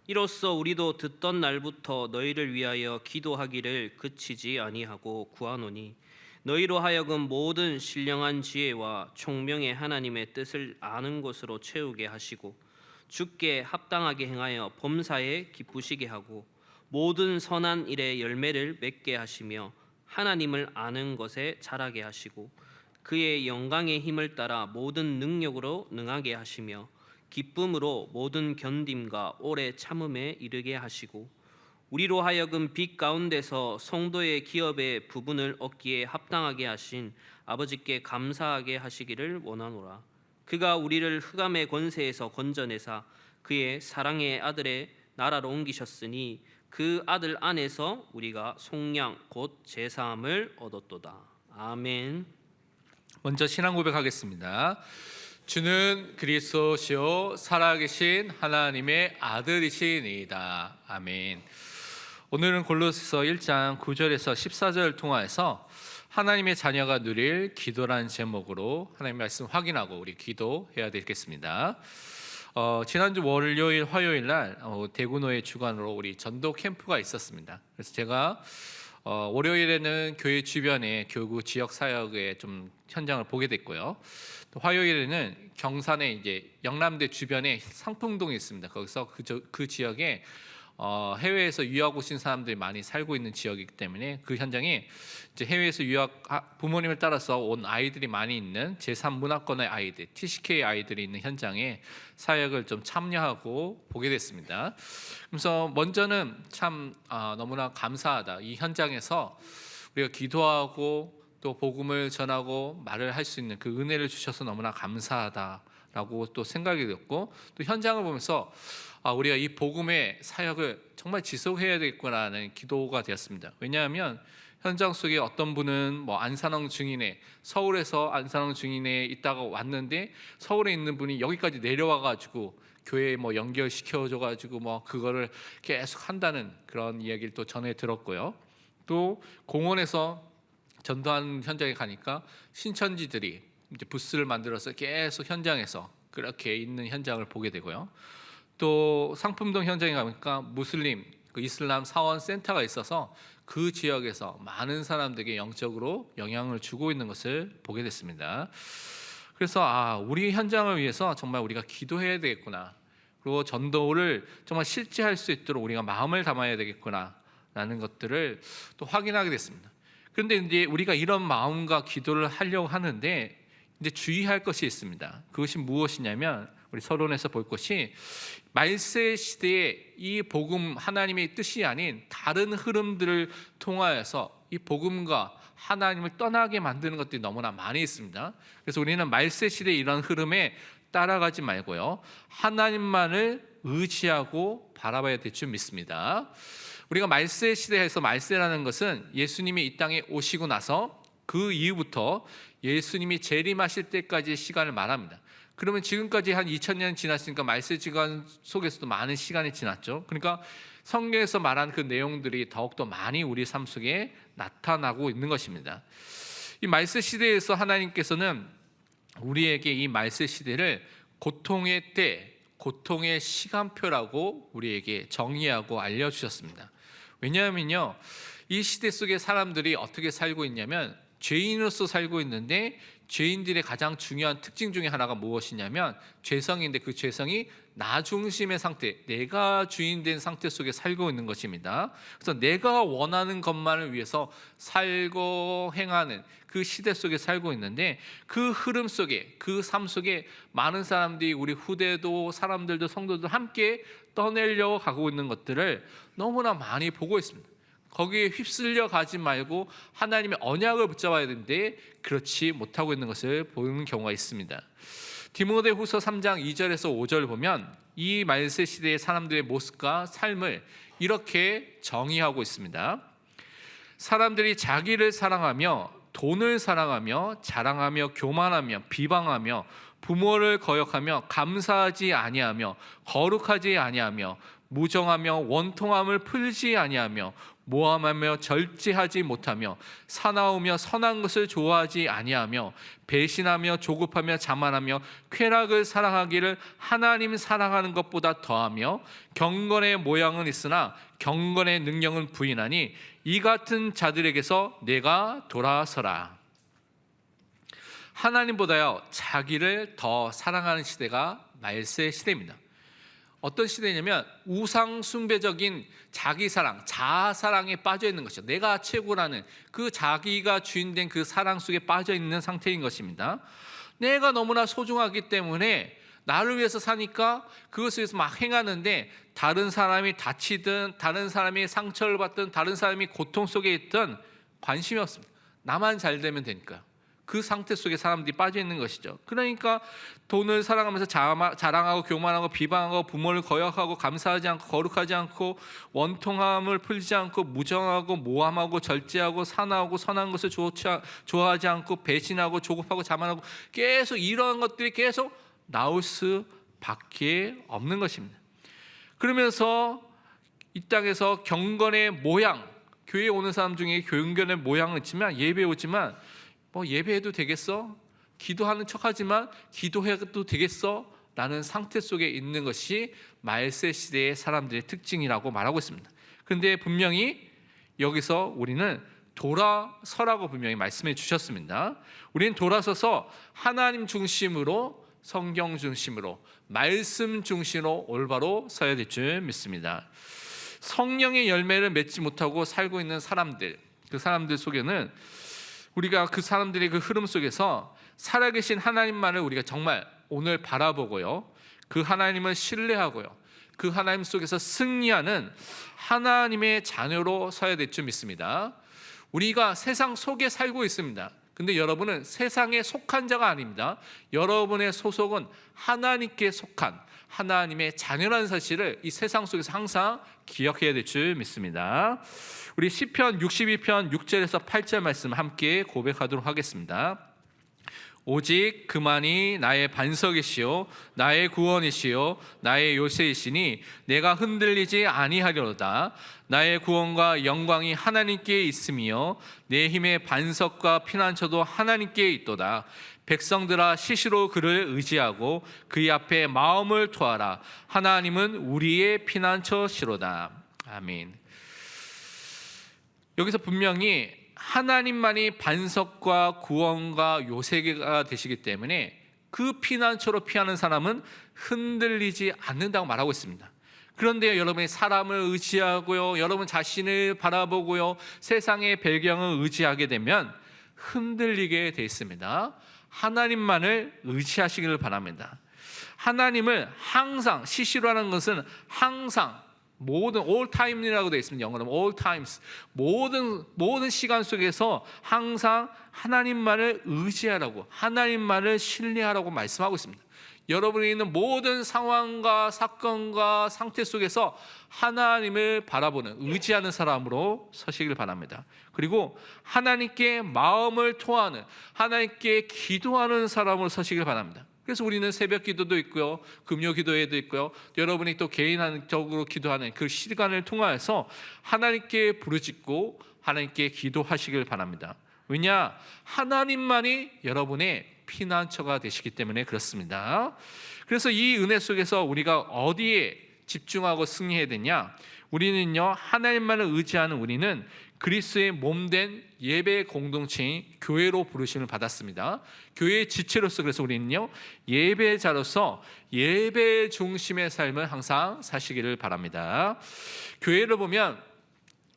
이로써 우리도 듣던 날부터 너희를 위하여 기도하기를 그치지 아니하고 구하노니 너희로 하여금 모든 신령한 지혜와 총명의 하나님의 뜻을 아는 것으로 채우게 하시고 주께 합당하게 행하여 범사에 기쁘시게 하고 모든 선한 일의 열매를 맺게 하시며 하나님을 아는 것에 자라게 하시고 그의 영광의 힘을 따라 모든 능력으로 능하게 하시며 기쁨으로 모든 견딤과 오래 참음에 이르게 하시고 우리로 하여금 빛 가운데서 성도의 기업의 부분을 얻기에 합당하게 하신 아버지께 감사하게 하시기를 원하노라. 그가 우리를 흑암의 권세에서 건져내사 그의 사랑의 아들의 나라로 옮기셨으니 그 아들 안에서 우리가 속량 곧 제사함을 얻었도다. 아멘. 먼저 신앙 고백하겠습니다. 주는 그리스도시요 살아계신 하나님의 아들이시니이다. 아멘. 오늘은 골로새서 1장 9절에서 14절 통하여서 하나님의 자녀가 누릴 기도라는 제목으로 하나님의 말씀 확인하고 우리 기도해야 되겠습니다. 지난주 월요일, 화요일 날 대구노회 주관으로 우리 전도 캠프가 있었습니다. 그래서 제가 월요일에는 교회 주변의 교구 지역 사역의 좀 현장을 보게 됐고요. 또 화요일에는 경산에 이제 영남대 주변에 상풍동이 있습니다. 거기서 그 지역에 해외에서 유학 오신 사람들이 많이 살고 있는 지역이기 때문에 그 현장에 이제 해외에서 유학 부모님을 따라서 온 아이들이 많이 있는 제3문화권의 아이들, TCK 아이들이 있는 현장에 사역을 좀 참여하고 보게 됐습니다. 그래서 먼저는 참 너무나 감사하다. 이 현장에서 우리가 기도하고 또 복음을 전하고 말을 할 수 있는 그 은혜를 주셔서 너무나 감사하다라고 또 생각이 됐고, 또 현장을 보면서 우리가 이 복음의 사역을 정말 지속해야 되겠구나라는 기도가 되었습니다. 왜냐하면 현장 속에 어떤 분은 안산항 증인에 서울에서 안산항 증인에 있다가 왔는데 서울에 있는 분이 여기까지 내려와 가지고 교회에 연결시켜 줘 가지고 그거를 계속 한다는 그런 이야기를 또 전해 들었고요. 또 공원에서 전도하는 현장에 가니까 신천지들이 이제 부스를 만들어서 계속 현장에서 그렇게 있는 현장을 보게 되고요. 또 상품동 현장에 가니까 무슬림 이슬람 사원 센터가 있어서 그 지역에서 많은 사람들에게 영적으로 영향을 주고 있는 것을 보게 됐습니다. 그래서 우리 현장을 위해서 정말 우리가 기도해야 되겠구나, 그리고 전도를 정말 실제할 수 있도록 우리가 마음을 담아야 되겠구나라는 것들을 또 확인하게 됐습니다. 그런데 이제 우리가 이런 마음과 기도를 하려고 하는데 이제 주의할 것이 있습니다. 그것이 무엇이냐면 우리 서론에서 볼 것이 말세 시대에 이 복음 하나님의 뜻이 아닌 다른 흐름들을 통하여서 이 복음과 하나님을 떠나게 만드는 것들이 너무나 많이 있습니다. 그래서 우리는 말세 시대의 이런 흐름에 따라가지 말고요, 하나님만을 의지하고 바라봐야 될 줄 믿습니다. 우리가 말세 시대에서, 말세라는 것은 예수님이 이 땅에 오시고 나서 그 이후부터 예수님이 재림하실 때까지의 시간을 말합니다. 그러면 지금까지 한 2000년 지났으니까 말세 기간 속에서도 많은 시간이 지났죠. 그러니까 성경에서 말한 그 내용들이 더욱더 많이 우리 삶 속에 나타나고 있는 것입니다. 이 말세 시대에서 하나님께서는 우리에게 이 말세 시대를 고통의 때, 고통의 시간표라고 우리에게 정의하고 알려주셨습니다. 왜냐하면요, 이 시대 속에 사람들이 어떻게 살고 있냐면 죄인으로서 살고 있는데, 죄인들의 가장 중요한 특징 중에 하나가 무엇이냐면 죄성인데, 그 죄성이 나 중심의 상태, 내가 주인된 상태 속에 살고 있는 것입니다. 그래서 내가 원하는 것만을 위해서 살고 행하는 그 시대 속에 살고 있는데, 그 흐름 속에, 그 삶 속에 많은 사람들이, 우리 후대도 사람들도 성도도 함께 떠내려고 가고 있는 것들을 너무나 많이 보고 있습니다. 거기에 휩쓸려 가지 말고 하나님의 언약을 붙잡아야 되는데 그렇지 못하고 있는 것을 보는 경우가 있습니다. 디모데후서 3장 2절에서 5절 보면 이 말세 시대의 사람들의 모습과 삶을 이렇게 정의하고 있습니다. 사람들이 자기를 사랑하며 돈을 사랑하며 자랑하며 교만하며 비방하며 부모를 거역하며 감사하지 아니하며 거룩하지 아니하며 무정하며 원통함을 풀지 아니하며 모함하며 절제하지 못하며 사나우며 선한 것을 좋아하지 아니하며 배신하며 조급하며 자만하며 쾌락을 사랑하기를 하나님 사랑하는 것보다 더하며 경건의 모양은 있으나 경건의 능력은 부인하니 이 같은 자들에게서 내가 돌아서라. 하나님보다요 자기를 더 사랑하는 시대가 말세 시대입니다. 어떤 시대냐면 우상 숭배적인 자기 사랑, 자아 사랑에 빠져 있는 것이죠. 내가 최고라는 그 자기가 주인된 그 사랑 속에 빠져 있는 상태인 것입니다. 내가 너무나 소중하기 때문에 나를 위해서 사니까 그것을 위해서 막 행하는데 다른 사람이 다치든 다른 사람이 상처를 받든 다른 사람이 고통 속에 있든 관심이 없습니다. 나만 잘 되면 되니까요. 그 상태 속에 사람들이 빠져 있는 것이죠. 그러니까 돈을 사랑하면서 자랑하고 교만하고 비방하고 부모를 거역하고 감사하지 않고 거룩하지 않고 원통함을 풀지 않고 무정하고 모함하고 절제하고 사나우고 선한 것을 좋아하지 않고 배신하고 조급하고 자만하고 계속 이러한 것들이 계속 나올 수밖에 없는 것입니다. 그러면서 이 땅에서 경건의 모양, 교회에 오는 사람 중에 경건의 모양은 있지만 예배에 오지만 예배해도 되겠어? 기도하는 척하지만 기도해도 되겠어? 라는 상태 속에 있는 것이 말세 시대의 사람들의 특징이라고 말하고 있습니다. 그런데 분명히 여기서 우리는 돌아서라고 분명히 말씀해 주셨습니다. 우리는 돌아서서 하나님 중심으로, 성경 중심으로, 말씀 중심으로 올바로 서야 될 줄 믿습니다. 성령의 열매를 맺지 못하고 살고 있는 사람들, 그 사람들 속에는 우리가 그 사람들의 그 흐름 속에서 살아계신 하나님만을 우리가 정말 오늘 바라보고요, 그 하나님을 신뢰하고요, 그 하나님 속에서 승리하는 하나님의 자녀로 서야 될 줄 믿습니다. 우리가 세상 속에 살고 있습니다. 근데 여러분은 세상에 속한 자가 아닙니다. 여러분의 소속은 하나님께 속한 하나님의 자녀라는 사실을 이 세상 속에서 항상 기억해야 될 줄 믿습니다. 우리 시편 62편 6절에서 8절 말씀 함께 고백하도록 하겠습니다. 오직 그만이 나의 반석이시요 나의 구원이시요 나의 요새이시니 내가 흔들리지 아니하려다. 나의 구원과 영광이 하나님께 있으며 내 힘의 반석과 피난처도 하나님께 있도다. 백성들아 시시로 그를 의지하고 그의 앞에 마음을 토하라. 하나님은 우리의 피난처시로다. 아멘. 여기서 분명히 하나님만이 반석과 구원과 요새가 되시기 때문에 그 피난처로 피하는 사람은 흔들리지 않는다고 말하고 있습니다. 그런데 여러분이 사람을 의지하고요, 여러분 자신을 바라보고요, 세상의 배경을 의지하게 되면 흔들리게 돼 있습니다. 하나님만을 의지하시기를 바랍니다. 하나님을 항상, 시시로라는 것은 항상, 모든 all time이라고 되어 있습니다. 영어로는 all times, 모든 시간 속에서 항상 하나님만을 의지하라고, 하나님만을 신뢰하라고 말씀하고 있습니다. 여러분이 있는 모든 상황과 사건과 상태 속에서 하나님을 바라보는, 의지하는 사람으로 서시길 바랍니다. 그리고 하나님께 마음을 토하는, 하나님께 기도하는 사람으로 서시길 바랍니다. 그래서 우리는 새벽 기도도 있고요, 금요 기도회도 있고요, 여러분이 또 개인적으로 기도하는 그 시간을 통하여서 하나님께 부르짖고 하나님께 기도하시길 바랍니다. 왜냐? 하나님만이 여러분의 피난처가 되시기 때문에 그렇습니다. 그래서 이 은혜 속에서 우리가 어디에 집중하고 승리해야 되냐? 우리는요, 하나님만을 의지하는 우리는 그리스도의 몸된 예배 공동체인 교회로 부르심을 받았습니다. 교회의 지체로서, 그래서 우리는요, 예배자로서 예배 중심의 삶을 항상 사시기를 바랍니다. 교회를 보면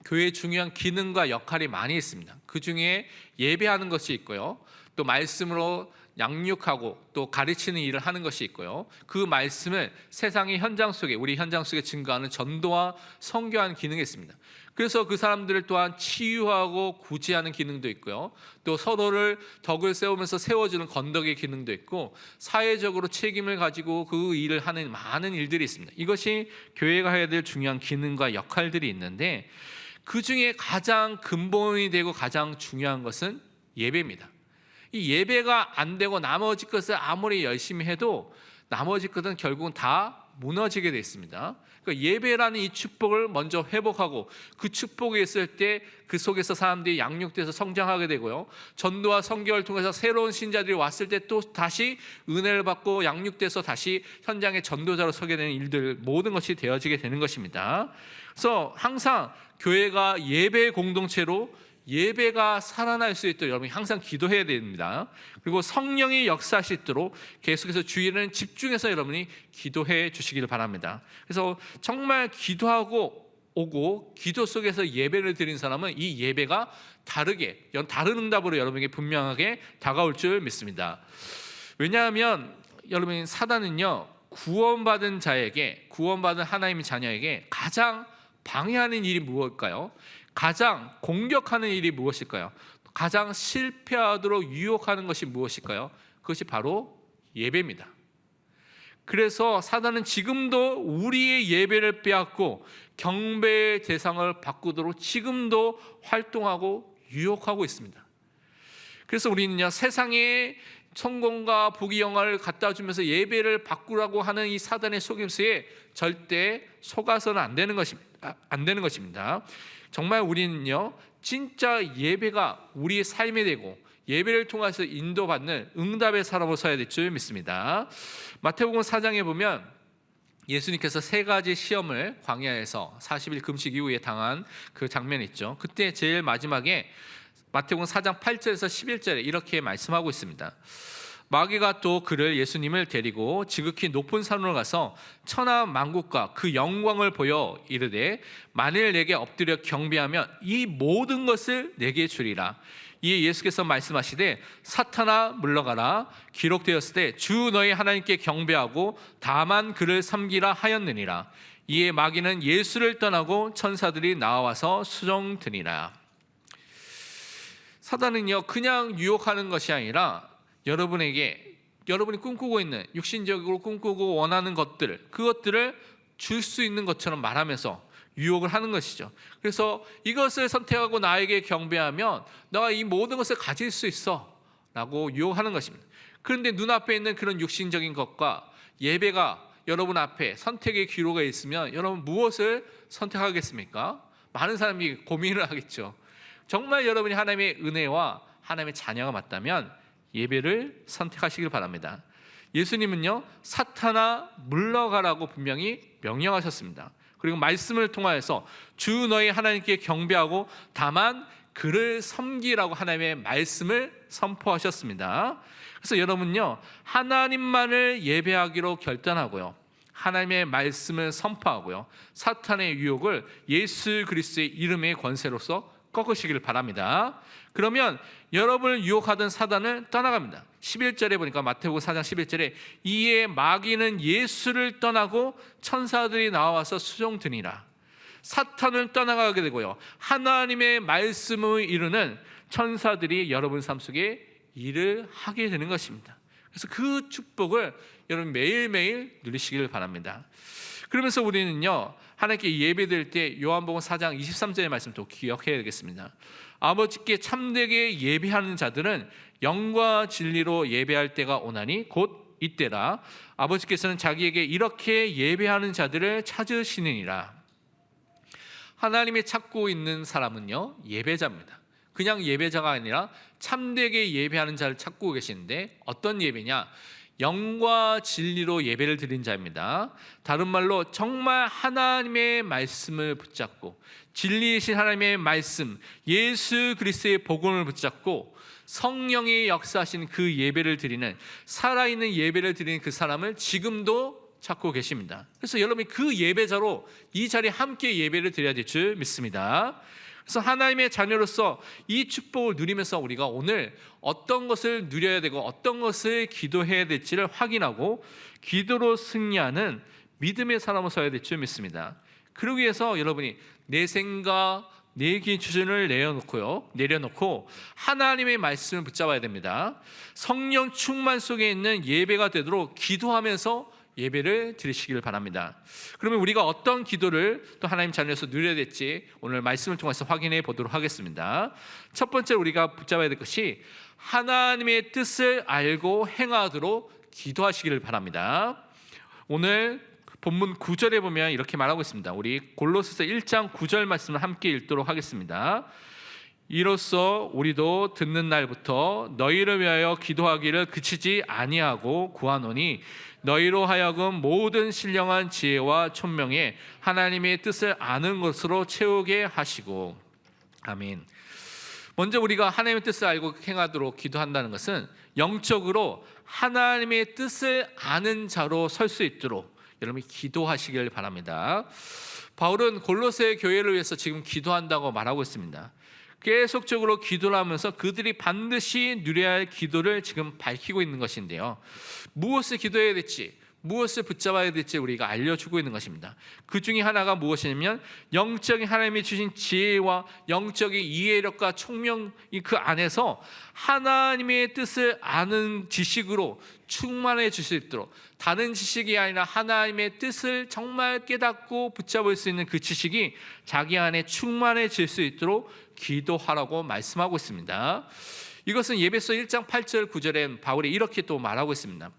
교회의 중요한 기능과 역할이 많이 있습니다. 그 중에 예배하는 것이 있고요, 또 말씀으로 양육하고 또 가르치는 일을 하는 것이 있고요, 그 말씀을 세상의 현장 속에, 우리 현장 속에 증거하는 전도와 선교하는 기능이 있습니다. 그래서 그 사람들을 또한 치유하고 구제하는 기능도 있고요, 또 서로를 덕을 세우면서 세워주는 건덕의 기능도 있고, 사회적으로 책임을 가지고 그 일을 하는 많은 일들이 있습니다. 이것이 교회가 해야 될 중요한 기능과 역할들이 있는데, 그 중에 가장 근본이 되고 가장 중요한 것은 예배입니다. 이 예배가 안 되고 나머지 것을 아무리 열심히 해도 나머지 것은 결국은 다 무너지게 되어 있습니다. 그러니까 예배라는 이 축복을 먼저 회복하고 그 축복이 있을 때 그 속에서 사람들이 양육돼서 성장하게 되고요. 전도와 선교를 통해서 새로운 신자들이 왔을 때 또 다시 은혜를 받고 양육돼서 다시 현장의 전도자로 서게 되는 일들, 모든 것이 되어지게 되는 것입니다. 그래서 항상 교회가 예배 공동체로 예배가 살아날 수 있도록 여러분이 항상 기도해야 됩니다. 그리고 성령이 역사할 수 있도록 계속해서 주일은 집중해서 여러분이 기도해 주시기를 바랍니다. 그래서 정말 기도하고 오고 기도 속에서 예배를 드린 사람은 이 예배가 다른 응답으로 여러분에게 분명하게 다가올 줄 믿습니다. 왜냐하면 여러분, 사단은요, 구원받은 하나님의 자녀에게 가장 방해하는 일이 무엇일까요? 가장 공격하는 일이 무엇일까요? 가장 실패하도록 유혹하는 것이 무엇일까요? 그것이 바로 예배입니다. 그래서 사단은 지금도 우리의 예배를 빼앗고 경배의 대상을 바꾸도록 지금도 활동하고 유혹하고 있습니다. 그래서 우리는요, 세상에 성공과 부귀 영화를 갖다 주면서 예배를 바꾸라고 하는 이 사단의 속임수에 절대 속아서는 안 되는 것입니다. 정말 우리는요, 진짜 예배가 우리의 삶이 되고 예배를 통해서 인도받는 응답의 사람으로 서야 될 줄 믿습니다. 마태복음 4장에 보면 예수님께서 3가지 시험을 광야에서 40일 금식 이후에 당한 그 장면이 있죠. 그때 제일 마지막에 마태복음 4장 8절에서 11절에 이렇게 말씀하고 있습니다. 마귀가 또 예수님을 데리고 지극히 높은 산으로 가서 천하 만국과 그 영광을 보여 이르되 만일 내게 엎드려 경배하면 이 모든 것을 내게 주리라. 이에 예수께서 말씀하시되 사탄아 물러가라. 기록되었을 때 주 너희 하나님께 경배하고 다만 그를 섬기라 하였느니라. 이에 마귀는 예수를 떠나고 천사들이 나와서 수종드니라. 사단은요, 그냥 유혹하는 것이 아니라 여러분이 꿈꾸고 있는 육신적으로 꿈꾸고 원하는 그것들을 줄 수 있는 것처럼 말하면서 유혹을 하는 것이죠. 그래서 이것을 선택하고 나에게 경배하면 너가 이 모든 것을 가질 수 있어 라고 유혹하는 것입니다. 그런데 눈앞에 있는 그런 육신적인 것과 예배가 여러분 앞에 선택의 기로가 있으면 여러분 무엇을 선택하겠습니까? 많은 사람이 고민을 하겠죠. 정말 여러분이 하나님의 은혜와 하나님의 자녀가 맞다면 예배를 선택하시길 바랍니다. 예수님은요, 사탄아 물러가라고 분명히 명령하셨습니다. 그리고 말씀을 통하여서 주 너희 하나님께 경배하고 다만 그를 섬기라고 하나님의 말씀을 선포하셨습니다. 그래서 여러분요, 하나님만을 예배하기로 결단하고요, 하나님의 말씀을 선포하고요, 사탄의 유혹을 예수 그리스도의 이름의 권세로서 꺾으시길 바랍니다. 그러면 여러분을 유혹하던 사단을 떠나갑니다. 11절에 보니까 마태복음 4장 11절에 이에 마귀는 예수를 떠나고 천사들이 나와서 수종드니라. 사탄을 떠나가게 되고요, 하나님의 말씀을 이루는 천사들이 여러분 삶 속에 일을 하게 되는 것입니다. 그래서 그 축복을 여러분 매일매일 누리시길 바랍니다. 그러면서 우리는요, 하나님께 예배드릴 때 요한복음 4장 23절의 말씀도 기억해야 되겠습니다. 아버지께 참되게 예배하는 자들은 영과 진리로 예배할 때가 오나니 곧 이때라. 아버지께서는 자기에게 이렇게 예배하는 자들을 찾으시느니라. 하나님이 찾고 있는 사람은요, 예배자입니다. 그냥 예배자가 아니라 참되게 예배하는 자를 찾고 계시는데 어떤 예배냐? 영과 진리로 예배를 드린 자입니다. 다른 말로 정말 하나님의 말씀을 붙잡고 진리이신 하나님의 말씀, 예수 그리스도의 복음을 붙잡고 성령의 역사하신 그 예배를 드리는, 살아있는 예배를 드리는 그 사람을 지금도 찾고 계십니다. 그래서 여러분이 그 예배자로 이 자리에 함께 예배를 드려야 될 줄 믿습니다. 그래서 하나님의 자녀로서 이 축복을 누리면서 우리가 오늘 어떤 것을 누려야 되고 어떤 것을 기도해야 될지를 확인하고 기도로 승리하는 믿음의 사람으로 서야 될 줄 믿습니다. 그러기 위해서 여러분이 내 생각, 내 기준을 내려놓고 하나님의 말씀을 붙잡아야 됩니다. 성령 충만 속에 있는 예배가 되도록 기도하면서 예배를 드리시기를 바랍니다. 그러면 우리가 어떤 기도를 또 하나님 자녀에서 누려야 될지 오늘 말씀을 통해서 확인해 보도록 하겠습니다. 첫 번째 우리가 붙잡아야 될 것이 하나님의 뜻을 알고 행하도록 기도하시기를 바랍니다. 오늘 본문 9절에 보면 이렇게 말하고 있습니다. 우리 골로새서 1장 9절 말씀을 함께 읽도록 하겠습니다. 이로써 우리도 듣는 날부터 너희를 위하여 기도하기를 그치지 아니하고 구하노니 너희로 하여금 모든 신령한 지혜와 총명에 하나님의 뜻을 아는 것으로 채우게 하시고. 아멘. 먼저 우리가 하나님의 뜻을 알고 행하도록 기도한다는 것은 영적으로 하나님의 뜻을 아는 자로 설 수 있도록 여러분이 기도하시길 바랍니다. 바울은 골로새 교회를 위해서 지금 기도한다고 말하고 있습니다. 계속적으로 기도를 하면서 그들이 반드시 누려야 할 기도를 지금 밝히고 있는 것인데요, 무엇을 기도해야 될지, 무엇을 붙잡아야 될지 우리가 알려주고 있는 것입니다. 그 중에 하나가 무엇이냐면 영적인 하나님이 주신 지혜와 영적인 이해력과 총명이 그 안에서 하나님의 뜻을 아는 지식으로 충만해질 수 있도록, 다른 지식이 아니라 하나님의 뜻을 정말 깨닫고 붙잡을 수 있는 그 지식이 자기 안에 충만해질 수 있도록 기도하라고 말씀하고 있습니다. 이것은 예배서 1장 8절 9절에 바울이 이렇게 또 말하고 있습니다.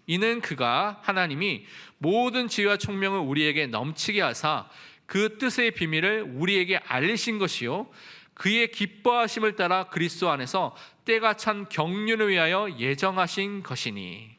이는 그가 하나님이 모든 지혜와 총명을 우리에게 넘치게 하사 그 뜻의 비밀을 우리에게 알리신 것이요 그의 기뻐하심을 따라 그리스도 안에서 때가 찬 경륜을 위하여 예정하신 것이니.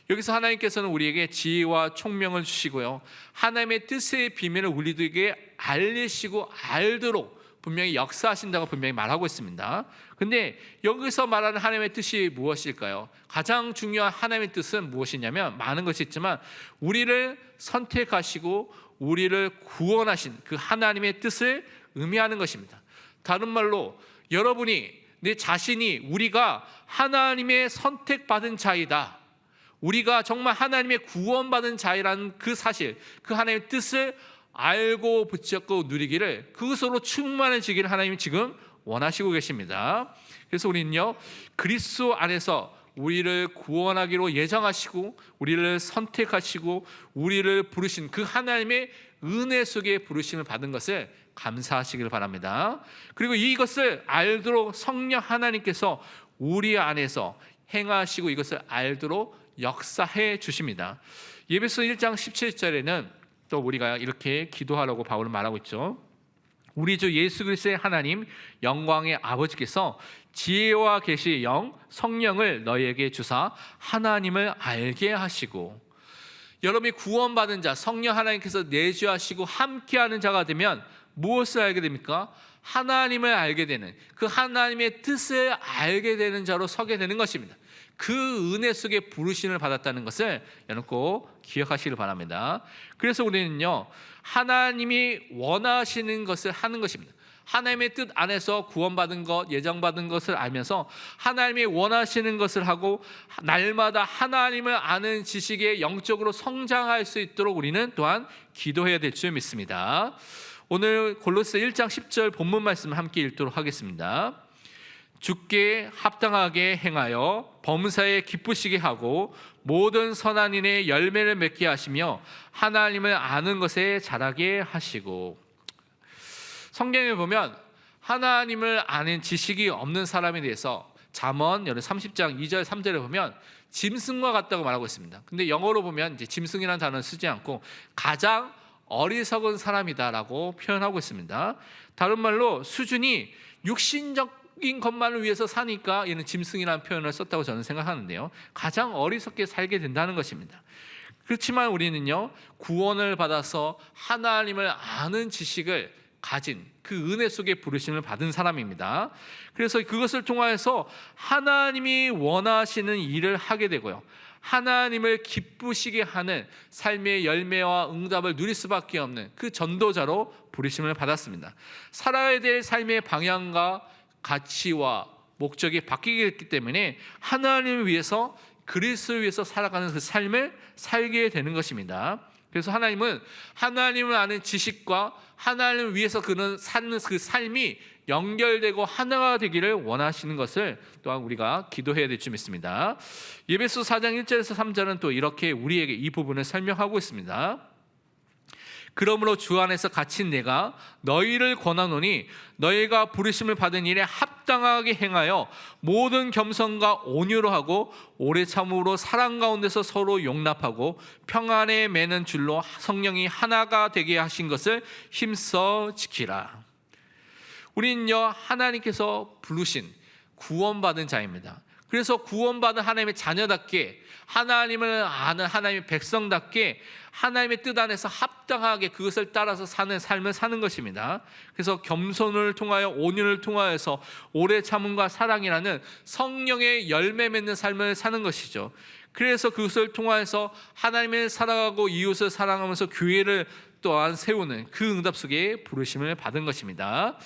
여기서 하나님께서는 우리에게 지혜와 총명을 주시고요, 하나님의 뜻의 비밀을 우리들에게 알리시고 알도록 분명히 역사하신다고 분명히 말하고 있습니다. 근데 여기서 말하는 하나님의 뜻이 무엇일까요? 가장 중요한 하나님의 뜻은 무엇이냐면 많은 것이 있지만 우리를 선택하시고 우리를 구원하신 그 하나님의 뜻을 의미하는 것입니다. 다른 말로 여러분이, 내 자신이 우리가 하나님의 선택받은 자이다, 우리가 정말 하나님의 구원받은 자이라는 그 사실, 그 하나님의 뜻을 알고 붙잡고 누리기를, 그것으로 충만해지기를 하나님이 지금 원하시고 계십니다. 그래서 우리는요, 그리스도 안에서 우리를 구원하기로 예정하시고 우리를 선택하시고 우리를 부르신 그 하나님의 은혜 속에 부르심을 받은 것을 감사하시길 바랍니다. 그리고 이것을 알도록 성령 하나님께서 우리 안에서 행하시고 이것을 알도록 역사해 주십니다. 예배서 1장 17절에는 또 우리가 이렇게 기도하라고 바울은 말하고 있죠. 우리 주 예수 그리스도의 하나님 영광의 아버지께서 지혜와 계시의 영 성령을 너희에게 주사 하나님을 알게 하시고. 여러분이 구원받은 자, 성령 하나님께서 내주하시고 함께하는 자가 되면 무엇을 알게 됩니까? 하나님을 알게 되는, 그 하나님의 뜻을 알게 되는 자로 서게 되는 것입니다. 그 은혜 속에 부르심을 받았다는 것을 여러분 꼭 기억하시길 바랍니다. 그래서 우리는요, 하나님이 원하시는 것을 하는 것입니다. 하나님의 뜻 안에서 구원받은 것, 예정받은 것을 알면서 하나님이 원하시는 것을 하고 날마다 하나님을 아는 지식에 영적으로 성장할 수 있도록 우리는 또한 기도해야 될 줄 믿습니다. 오늘 골로새 1장 10절 본문 말씀을 함께 읽도록 하겠습니다. 주께 합당하게 행하여 범사에 기쁘시게 하고 모든 선한 일에 열매를 맺게 하시며 하나님을 아는 것에 자라게 하시고. 성경에 보면 하나님을 아는 지식이 없는 사람에 대해서 잠언 30장 2절 3절에 보면 짐승과 같다고 말하고 있습니다. 근데 영어로 보면 이제 짐승이라는 단어를 쓰지 않고 가장 어리석은 사람이다라고 표현하고 있습니다. 다른 말로 수준이 육신적인 것만을 위해서 사니까 얘는 짐승이라는 표현을 썼다고 저는 생각하는데요, 가장 어리석게 살게 된다는 것입니다. 그렇지만 우리는요, 구원을 받아서 하나님을 아는 지식을 가진 그 은혜 속에 부르심을 받은 사람입니다. 그래서 그것을 통하여서 하나님이 원하시는 일을 하게 되고요, 하나님을 기쁘시게 하는 삶의 열매와 응답을 누릴 수밖에 없는 그 전도자로 부르심을 받았습니다. 살아야 될 삶의 방향과 가치와 목적이 바뀌게 됐기 때문에 하나님을 위해서, 그리스도를 위해서 살아가는 그 삶을 살게 되는 것입니다. 그래서 하나님은 하나님을 아는 지식과 하나님을 위해서 그는 사는 그 삶이 연결되고 하나가 되기를 원하시는 것을 또한 우리가 기도해야 될 줄 믿습니다. 예배서 4장 1절에서 3절은 또 이렇게 우리에게 이 부분을 설명하고 있습니다. 그러므로 주 안에서 갇힌 내가 너희를 권하노니 너희가 부르심을 받은 일에 합당하게 행하여 모든 겸손과 온유로 하고 오래 참음으로 사랑 가운데서 서로 용납하고 평안에 매는 줄로 성령이 하나가 되게 하신 것을 힘써 지키라. 우리는요, 하나님께서 부르신 구원받은 자입니다. 그래서 구원받은 하나님의 자녀답게, 하나님을 아는 하나님의 백성답게 하나님의 뜻 안에서 합당하게 그것을 따라서 사는 삶을 사는 것입니다. 그래서 겸손을 통하여 온유를 통하여서 오래 참음과 사랑이라는 성령의 열매 맺는 삶을 사는 것이죠. 그래서 그것을 통하여서 하나님을 사랑하고 이웃을 사랑하면서 교회를 또한 세우는 그 응답 속에 부르심을 받은 것입니다.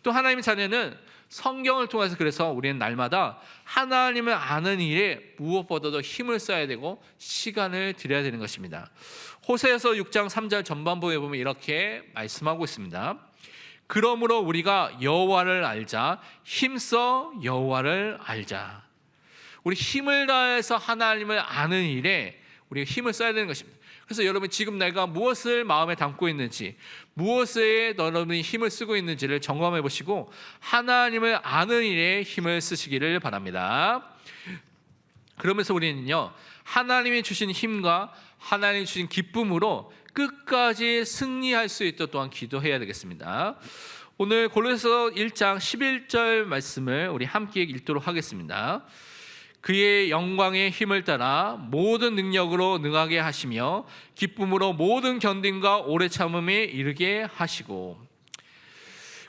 또 하나님의 자녀는 성경을 통해서 그래서 우리는 날마다 하나님을 아는 일에 무엇보다도 힘을 써야 되고 시간을 들여야 되는 것입니다. 호세아서 6장 3절 전반부에 보면 이렇게 말씀하고 있습니다. 그러므로 우리가 여호와를 알자, 힘써 여호와를 알자. 우리 힘을 다해서 하나님을 아는 일에 우리가 힘을 써야 되는 것입니다. 그래서 여러분 지금 내가 무엇을 마음에 담고 있는지, 무엇에 여러분이 힘을 쓰고 있는지를 점검해 보시고 하나님을 아는 일에 힘을 쓰시기를 바랍니다. 그러면서 우리는요, 하나님이 주신 힘과 하나님이 주신 기쁨으로 끝까지 승리할 수 있도록 또한 기도해야 되겠습니다. 오늘 골로새서 1장 11절 말씀을 우리 함께 읽도록 하겠습니다. 그의 영광의 힘을 따라 모든 능력으로 능하게 하시며 기쁨으로 모든 견딤과 오래 참음에 이르게 하시고.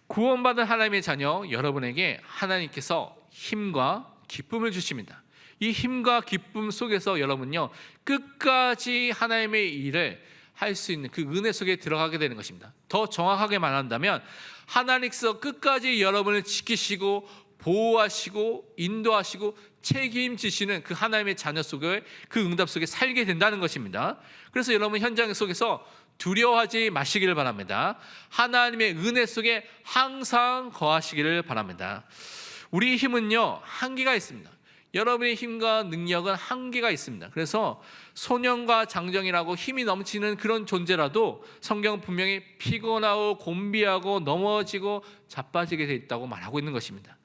구원받은 하나님의 자녀 여러분에게 하나님께서 힘과 기쁨을 주십니다. 이 힘과 기쁨 속에서 여러분요, 끝까지 하나님의 일을 할 수 있는 그 은혜 속에 들어가게 되는 것입니다. 더 정확하게 말한다면 하나님께서 끝까지 여러분을 지키시고 보호하시고 인도하시고 책임지시는 그 하나님의 자녀 속에, 그 응답 속에 살게 된다는 것입니다. 그래서 여러분 현장 속에서 두려워하지 마시기를 바랍니다. 하나님의 은혜 속에 항상 거하시기를 바랍니다. 우리 힘은요, 한계가 있습니다. 여러분의 힘과 능력은 한계가 있습니다. 그래서 소년과 장정이라고 힘이 넘치는 그런 존재라도 성경은 분명히 피곤하고 곤비하고 넘어지고 자빠지게 돼 있다고 말하고 있는 것입니다.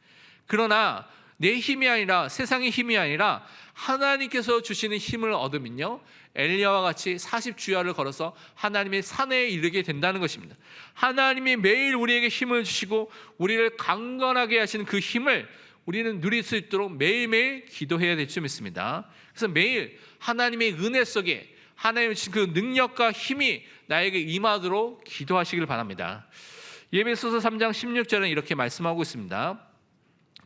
그러나 내 힘이 아니라, 세상의 힘이 아니라 하나님께서 주시는 힘을 얻으면요, 엘리야와 같이 40주야를 걸어서 하나님의 산에 이르게 된다는 것입니다. 하나님이 매일 우리에게 힘을 주시고 우리를 강건하게 하시는 그 힘을 우리는 누릴 수 있도록 매일매일 기도해야 될 줄 믿습니다. 그래서 매일 하나님의 은혜 속에 하나님의 그 능력과 힘이 나에게 임하도록 기도하시길 바랍니다. 예배소서 3장 16절은 이렇게 말씀하고 있습니다.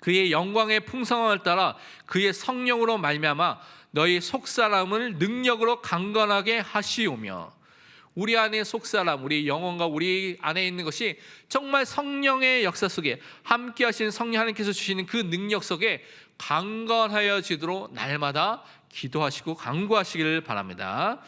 그의 영광의 풍성함을 따라 그의 성령으로 말미암아 너희 속사람을 능력으로 강건하게 하시오며. 우리 안에 속사람, 우리 영혼과 우리 안에 있는 것이 정말 성령의 역사 속에 함께 하시는 성령 하나님께서 주시는 그 능력 속에 강건하여지도록 날마다 기도하시고 간구하시기를 바랍니다.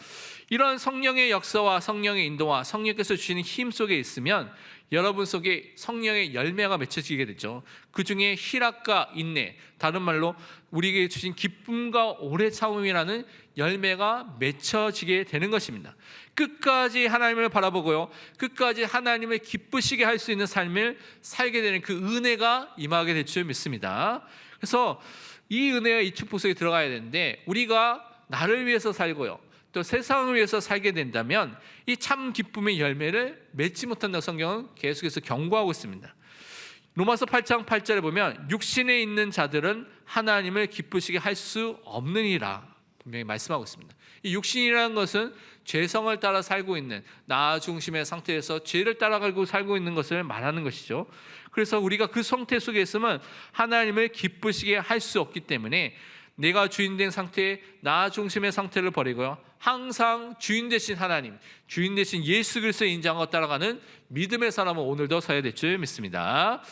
이런 성령의 역사와 성령의 인도와 성령께서 주시는 힘 속에 있으면 여러분 속에 성령의 열매가 맺혀지게 되죠. 그 중에 희락과 인내, 다른 말로 우리에게 주신 기쁨과 오래 참음이라는 열매가 맺혀지게 되는 것입니다. 끝까지 하나님을 바라보고요, 끝까지 하나님을 기쁘시게 할 수 있는 삶을 살게 되는 그 은혜가 임하게 될 줄 믿습니다. 그래서 이 은혜가 이 축복 속에 들어가야 되는데, 우리가 나를 위해서 살고요, 또 세상을 위해서 살게 된다면 이 참 기쁨의 열매를 맺지 못한다고 성경은 계속해서 경고하고 있습니다. 로마서 8장 8절에 보면 육신에 있는 자들은 하나님을 기쁘시게 할 수 없느니라 분명히 말씀하고 있습니다. 이 육신이라는 것은 죄성을 따라 살고 있는 나 중심의 상태에서 죄를 따라가고 살고 있는 것을 말하는 것이죠. 그래서 우리가 그 상태 속에 있으면 하나님을 기쁘시게 할 수 없기 때문에 내가 주인된 상태에 나 중심의 상태를 버리고요, 항상 주인 되신 하나님, 주인 되신 예수 그리스도의 인정하고 따라가는 믿음의 사람은 오늘도 서야 될 줄 믿습니다.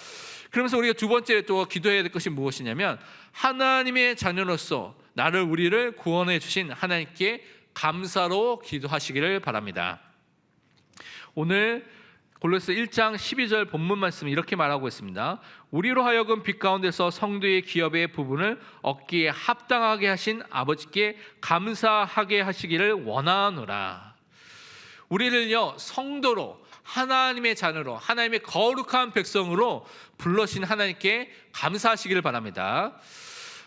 그러면서 우리가 두 번째 또 기도해야 될 것이 무엇이냐면, 하나님의 자녀로서 나를, 우리를 구원해 주신 하나님께 감사로 기도하시기를 바랍니다. 오늘 골로새 1장 12절 본문 말씀은 이렇게 말하고 있습니다. 우리로 하여금 빛 가운데서 성도의 기업의 부분을 얻기에 합당하게 하신 아버지께 감사하게 하시기를 원하노라. 우리를요 성도로, 하나님의 자녀로, 하나님의 거룩한 백성으로 불러신 하나님께 감사하시기를 바랍니다.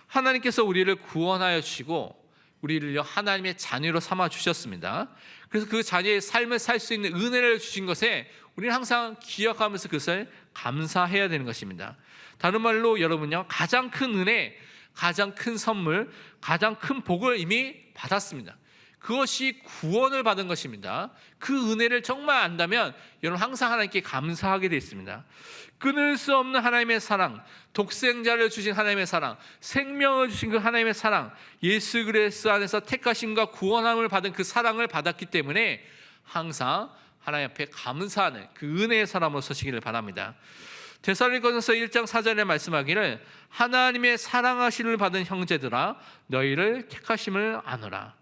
하나님께서 우리를 구원하여 주시고 우리를요 하나님의 자녀로 삼아 주셨습니다. 그래서 그 자녀의 삶을 살 수 있는 은혜를 주신 것에 우리는 항상 기억하면서 그것을 감사해야 되는 것입니다. 다른 말로 여러분요, 가장 큰 은혜, 가장 큰 선물, 가장 큰 복을 이미 받았습니다. 그것이 구원을 받은 것입니다. 그 은혜를 정말 안다면 여러분 항상 하나님께 감사하게 되어 있습니다. 끊을 수 없는 하나님의 사랑, 독생자를 주신 하나님의 사랑, 생명을 주신 그 하나님의 사랑, 예수 그리스도 안에서 택하심과 구원함을 받은 그 사랑을 받았기 때문에 항상 하나님 앞에 감사하는 그 은혜의 사람으로 서시기를 바랍니다. 데살로니가전서 1장 4절에 말씀하기를 하나님의 사랑하심을 받은 형제들아 너희를 택하심을 아노라.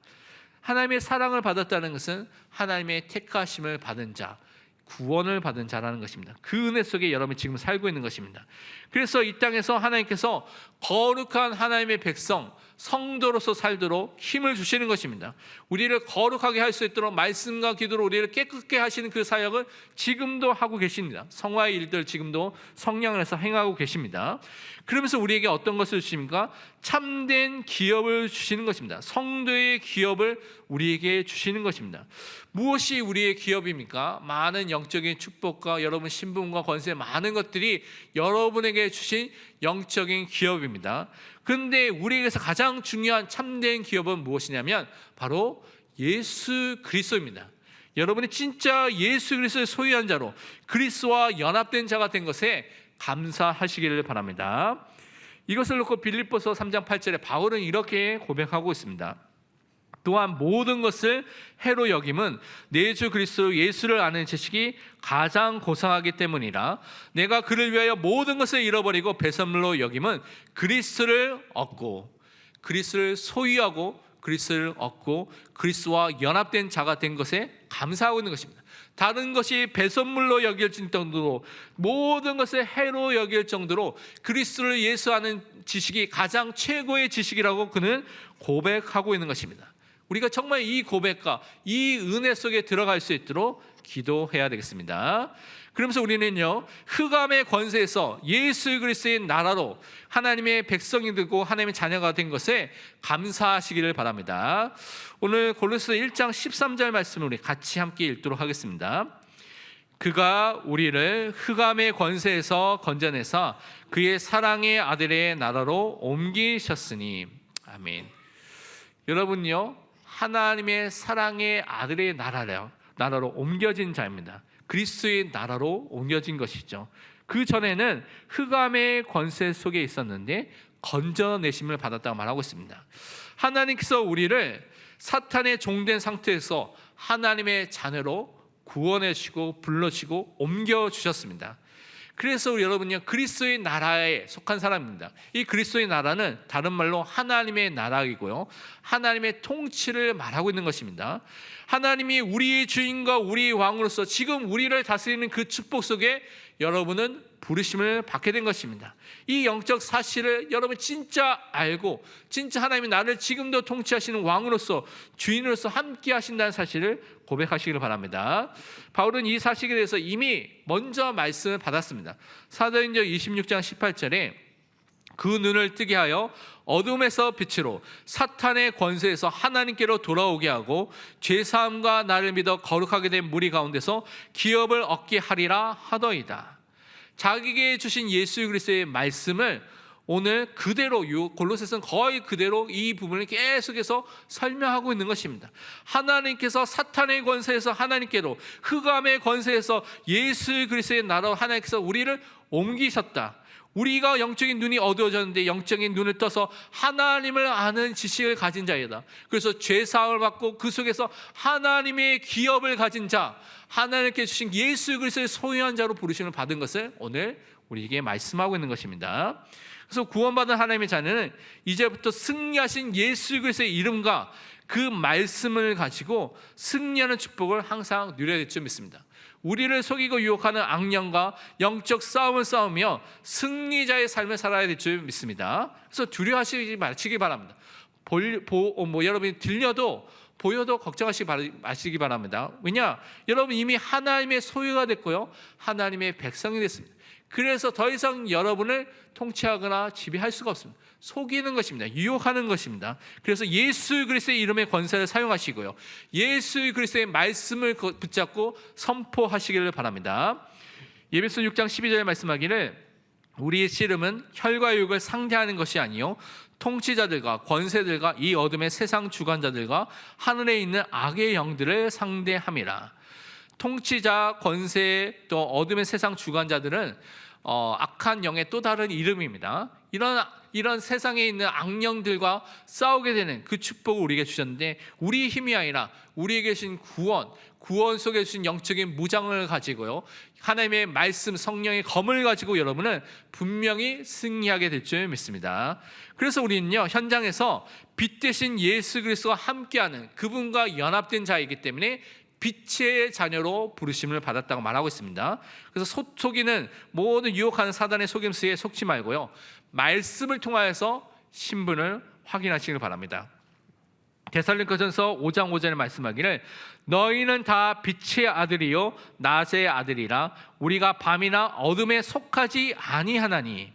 하나님의 사랑을 받았다는 것은 하나님의 택하심을 받은 자, 구원을 받은 자라는 것입니다. 그 은혜 속에 여러분이 지금 살고 있는 것입니다. 그래서 이 땅에서 하나님께서 거룩한 하나님의 백성, 성도로서 살도록 힘을 주시는 것입니다. 우리를 거룩하게 할 수 있도록 말씀과 기도로 우리를 깨끗게 하시는 그 사역을 지금도 하고 계십니다. 성화의 일들 지금도 성령 안에서 행하고 계십니다. 그러면서 우리에게 어떤 것을 주십니까? 참된 기업을 주시는 것입니다. 성도의 기업을 우리에게 주시는 것입니다. 무엇이 우리의 기업입니까? 많은 영적인 축복과 여러분 신분과 권세, 많은 것들이 여러분에게 주신 영적인 기업입니다. 그런데 우리에게서 가장 중요한 참된 기업은 무엇이냐면 바로 예수 그리스도입니다. 여러분이 진짜 예수 그리스도의 소유한 자로 그리스도와 연합된 자가 된 것에 감사하시기를 바랍니다. 이것을 놓고 빌립보서 3장 8절에 바울은 이렇게 고백하고 있습니다. 또한 모든 것을 해로 여김은 내 주 그리스도 예수를 아는 지식이 가장 고상하기 때문이라. 내가 그를 위하여 모든 것을 잃어버리고 배설물로 여김은 그리스도를 얻고, 그리스도를 소유하고 그리스도를 얻고 그리스도와 연합된 자가 된 것에 감사하고 있는 것입니다. 다른 것이 배설물로 여길 정도로, 모든 것을 해로 여길 정도로 그리스도를 예수하는 지식이 가장 최고의 지식이라고 그는 고백하고 있는 것입니다. 우리가 정말 이 고백과 이 은혜 속에 들어갈 수 있도록 기도해야 되겠습니다. 그러면서 우리는요, 흑암의 권세에서 예수 그리스도의 나라로 하나님의 백성이 되고 하나님의 자녀가 된 것에 감사하시기를 바랍니다. 오늘 골로새 1장 13절 말씀을 우리 같이 함께 읽도록 하겠습니다. 그가 우리를 흑암의 권세에서 건져내사 그의 사랑의 아들의 나라로 옮기셨으니. 아멘. 여러분요, 하나님의 사랑의 아들의 나라로 옮겨진 자입니다. 그리스도의 나라로 옮겨진 것이죠. 그 전에는 흑암의 권세 속에 있었는데 건져내심을 받았다고 말하고 있습니다. 하나님께서 우리를 사탄의 종된 상태에서 하나님의 자녀로 구원해 주시고 불러주시고 옮겨주셨습니다. 그래서 우리 여러분요, 그리스도의 나라에 속한 사람입니다. 이 그리스도의 나라는 다른 말로 하나님의 나라이고요, 하나님의 통치를 말하고 있는 것입니다. 하나님이 우리의 주인과 우리의 왕으로서 지금 우리를 다스리는 그 축복 속에 여러분은 부르심을 받게 된 것입니다. 이 영적 사실을 여러분 진짜 알고, 진짜 하나님이 나를 지금도 통치하시는 왕으로서, 주인으로서 함께 하신다는 사실을 고백하시기를 바랍니다. 바울은 이 사실에 대해서 이미 먼저 말씀을 받았습니다. 사도행전 26장 18절에 그 눈을 뜨게 하여 어둠에서 빛으로 사탄의 권세에서 하나님께로 돌아오게 하고 죄사함과 나를 믿어 거룩하게 된 무리 가운데서 기업을 얻게 하리라 하더이다. 자기에게 주신 예수 그리스도의 말씀을 오늘 그대로, 골로새서는 거의 그대로 이 부분을 계속해서 설명하고 있는 것입니다. 하나님께서 사탄의 권세에서 하나님께로, 흑암의 권세에서 예수 그리스도의 나라로 하나님께서 우리를 옮기셨다. 우리가 영적인 눈이 어두워졌는데 영적인 눈을 떠서 하나님을 아는 지식을 가진 자이다. 그래서 죄사함을 받고 그 속에서 하나님의 기업을 가진 자, 하나님께 주신 예수 그리스도의 소유한 자로 부르심을 받은 것을 오늘 우리에게 말씀하고 있는 것입니다. 그래서 구원받은 하나님의 자녀는 이제부터 승리하신 예수 그리스도의 이름과 그 말씀을 가지고 승리하는 축복을 항상 누려야 될 줄 믿습니다. 우리를 속이고 유혹하는 악령과 영적 싸움을 싸우며 승리자의 삶을 살아야 될 줄 믿습니다. 그래서 두려워하시지 마시기 바랍니다. 여러분이 들려도 보여도 걱정하시기 마시기 바랍니다. 왜냐? 여러분 이미 하나님의 소유가 됐고요, 하나님의 백성이 됐습니다. 그래서 더 이상 여러분을 통치하거나 지배할 수가 없습니다. 속이는 것입니다. 유혹하는 것입니다. 그래서 예수 그리스도의 이름의 권세를 사용하시고요, 예수 그리스도의 말씀을 붙잡고 선포하시기를 바랍니다. 에베소 6장 12절에 말씀하기를 우리의 씨름은 혈과 육을 상대하는 것이 아니요 통치자들과 권세들과 이 어둠의 세상 주관자들과 하늘에 있는 악의 영들을 상대함이라. 통치자, 권세, 또 어둠의 세상 주관자들은 악한 영의 또 다른 이름입니다. 이런 세상에 있는 악령들과 싸우게 되는 그 축복을 우리에게 주셨는데, 우리의 힘이 아니라 우리에게 주신 구원 속에 주신 영적인 무장을 가지고요, 하나님의 말씀, 성령의 검을 가지고 여러분은 분명히 승리하게 될 줄 믿습니다. 그래서 우리는요, 현장에서 빛 대신 예수 그리스도와 함께하는 그분과 연합된 자이기 때문에 빛의 자녀로 부르심을 받았다고 말하고 있습니다. 그래서 속이는 모든 유혹하는 사단의 속임수에 속지 말고요, 말씀을 통하여서 신분을 확인하시길 바랍니다. 데살로니가전서 5장 5절에 말씀하기를 너희는 다 빛의 아들이요 낮의 아들이라 우리가 밤이나 어둠에 속하지 아니하나니.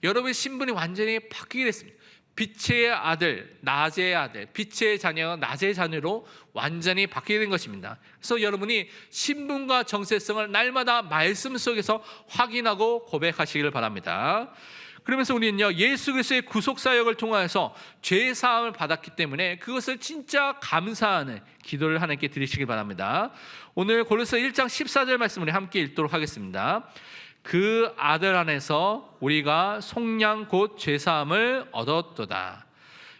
여러분의 신분이 완전히 바뀌게 됐습니다. 빛의 아들, 낮의 아들, 빛의 자녀, 낮의 자녀로 완전히 바뀌게 된 것입니다. 그래서 여러분이 신분과 정체성을 날마다 말씀 속에서 확인하고 고백하시기를 바랍니다. 그러면서 우리는요, 예수 그리스도의 구속 사역을 통하여서 죄 사함을 받았기 때문에 그것을 진짜 감사하는 기도를 하나님께 드리시길 바랍니다. 오늘 골로새 1장 14절 말씀을 함께 읽도록 하겠습니다. 그 아들 안에서 우리가 속량 곧 죄 사함을 얻었도다.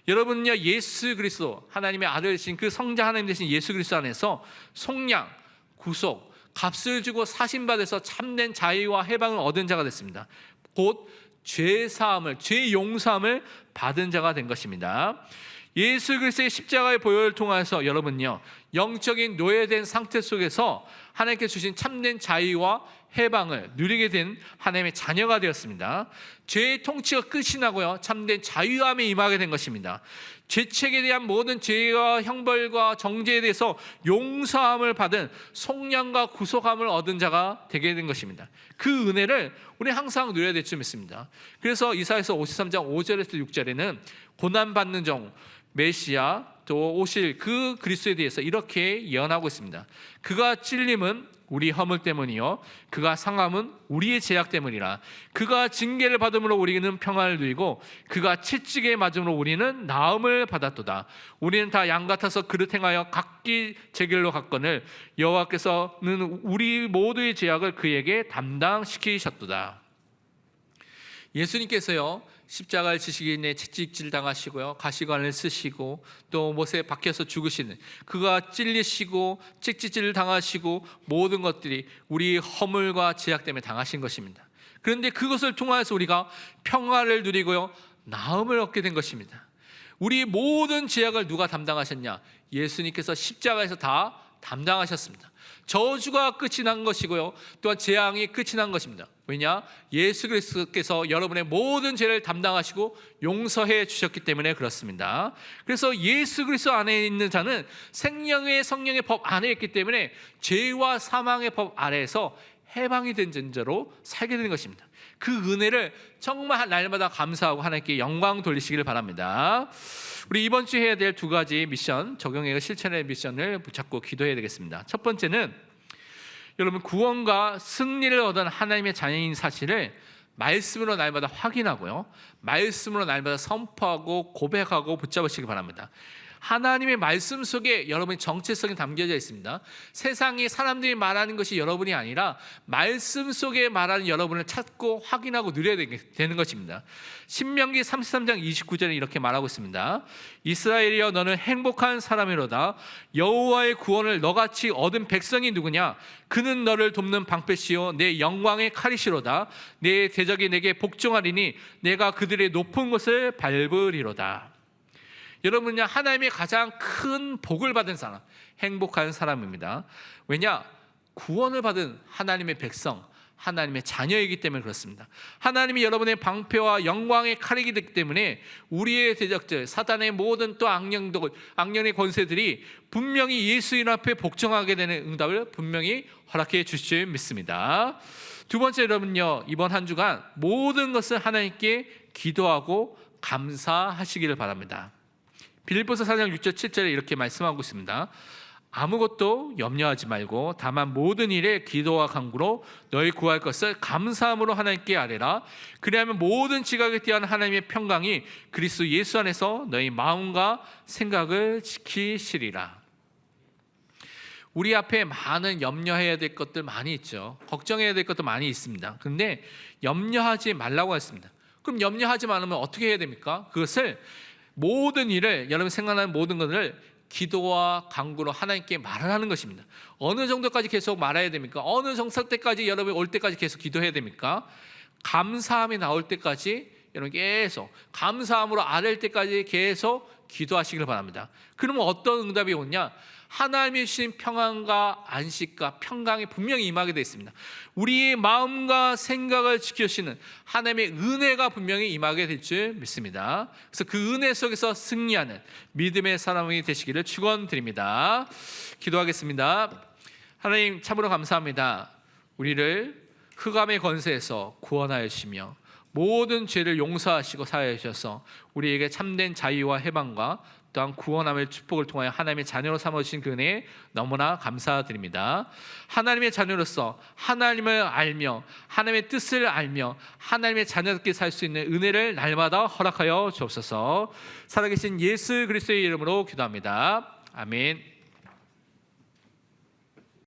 여러분은요, 예수 그리스도 하나님의 아들 되신 그 성자 하나님 되신 예수 그리스도 안에서 속량, 구속, 값을 주고 사신받아서 참된 자유와 해방을 얻은 자가 됐습니다. 곧 죄 사함을, 죄 용서함을 받은 자가 된 것입니다. 예수 그리스도의 십자가의 보혈을 통해서 여러분요, 영적인 노예된 상태 속에서 하나님께 주신 참된 자유와 해방을 누리게 된 하나님의 자녀가 되었습니다. 죄의 통치가 끝이 나고요, 참된 자유함에 임하게 된 것입니다. 죄책에 대한 모든 죄와 형벌과 정죄에 대해서 용서함을 받은 속량과 구속함을 얻은 자가 되게 된 것입니다. 그 은혜를 우리 항상 누려야 될 줄 믿습니다. 그래서 이사야서 53장 5절에서 6절에는 고난받는 종 메시아 또 오실 그 그리스도에 대해서 이렇게 예언하고 있습니다. 그가 찔림은 우리 허물 때문이요 그가 상함은 우리의 죄악 때문이라. 그가 징계를 받음으로 우리는 평안을 누리고 그가 채찍에 맞음으로 우리는 나음을 받았도다. 우리는 다 양 같아서 그릇 행하여 각기 제 길로 갔거늘 여호와께서는 우리 모두의 죄악을 그에게 담당시키셨도다. 예수님께서요, 십자가를 지시기 전에 채찍질 당하시고요, 가시관을 쓰시고 또 못에 박혀서 죽으시는, 그가 찔리시고 채찍질을 당하시고 모든 것들이 우리 허물과 죄악 때문에 당하신 것입니다. 그런데 그것을 통하여서 우리가 평화를 누리고요, 나음을 얻게 된 것입니다. 우리 모든 죄악을 누가 담당하셨냐? 예수님께서 십자가에서 다 담당하셨습니다. 저주가 끝이 난 것이고요, 또한 재앙이 끝이 난 것입니다. 왜냐? 예수 그리스도께서 여러분의 모든 죄를 담당하시고 용서해 주셨기 때문에 그렇습니다. 그래서 예수 그리스도 안에 있는 자는 생명의 성령의 법 안에 있기 때문에 죄와 사망의 법 아래에서 해방이 된 존재로 살게 되는 것입니다. 그 은혜를 정말 날마다 감사하고 하나님께 영광 돌리시기를 바랍니다. 우리 이번 주 해야 될 두 가지 미션, 적용해서 실천의 미션을 붙잡고 기도해야 되겠습니다. 첫 번째는 여러분 구원과 승리를 얻은 하나님의 자녀인 사실을 말씀으로 날마다 확인하고요, 말씀으로 날마다 선포하고 고백하고 붙잡으시기 바랍니다. 하나님의 말씀 속에 여러분의 정체성이 담겨져 있습니다. 세상이 사람들이 말하는 것이 여러분이 아니라 말씀 속에 말하는 여러분을 찾고 확인하고 누려야 되는 것입니다. 신명기 33장 29절에 이렇게 말하고 있습니다. 이스라엘이여 너는 행복한 사람이로다. 여호와의 구원을 너같이 얻은 백성이 누구냐? 그는 너를 돕는 방패시요 내 영광의 칼이시로다. 내 대적이 내게 복종하리니 내가 그들의 높은 곳을 밟으리로다. 여러분은요, 하나님의 가장 큰 복을 받은 사람, 행복한 사람입니다. 왜냐? 구원을 받은 하나님의 백성, 하나님의 자녀이기 때문에 그렇습니다. 하나님이 여러분의 방패와 영광의 칼이기 때문에 우리의 대적들, 사단의 모든 또 악령의 권세들이 분명히 예수 이름 앞에 복종하게 되는 응답을 분명히 허락해 주실 줄 믿습니다. 두 번째, 여러분요, 이번 한 주간 모든 것을 하나님께 기도하고 감사하시기를 바랍니다. 빌립보서 4장 6절 7절에 이렇게 말씀하고 있습니다. 아무것도 염려하지 말고 다만 모든 일에 기도와 간구로 너희 구할 것을 감사함으로 하나님께 아뢰라. 그리하면 모든 지각에 대한 하나님의 평강이 그리스도 예수 안에서 너희 마음과 생각을 지키시리라. 우리 앞에 많은 염려해야 될 것들 많이 있죠. 걱정해야 될 것도 많이 있습니다. 그런데 염려하지 말라고 했습니다. 그럼 염려하지 않으면 어떻게 해야 됩니까? 그것을 모든 일을, 여러분 생각나는 모든 것을 기도와 간구로 하나님께 말을 하는 것입니다. 어느 정도까지 계속 말해야 됩니까? 어느 정도 때까지 여러분이 올 때까지 계속 기도해야 됩니까? 감사함이 나올 때까지 여러분 계속 감사함으로 아랠 때까지 계속 기도하시길 바랍니다. 그러면 어떤 응답이 오냐? 하나님이 주신 평안과 안식과 평강이 분명히 임하게 되어 있습니다. 우리의 마음과 생각을 지켜주시는 하나님의 은혜가 분명히 임하게 될 줄 믿습니다. 그래서 그 은혜 속에서 승리하는 믿음의 사람이 되시기를 축원드립니다. 기도하겠습니다. 하나님 참으로 감사합니다. 우리를 흑암의 권세에서 구원하여 주시며 모든 죄를 용서하시고 사하여 주셔서 우리에게 참된 자유와 해방과 또한 구원함의 축복을 통하여 하나님의 자녀로 삼아주신 그 은혜에 너무나 감사드립니다. 하나님의 자녀로서 하나님을 알며 하나님의 뜻을 알며 하나님의 자녀답게 살 수 있는 은혜를 날마다 허락하여 주옵소서. 살아계신 예수 그리스도의 이름으로 기도합니다. 아멘.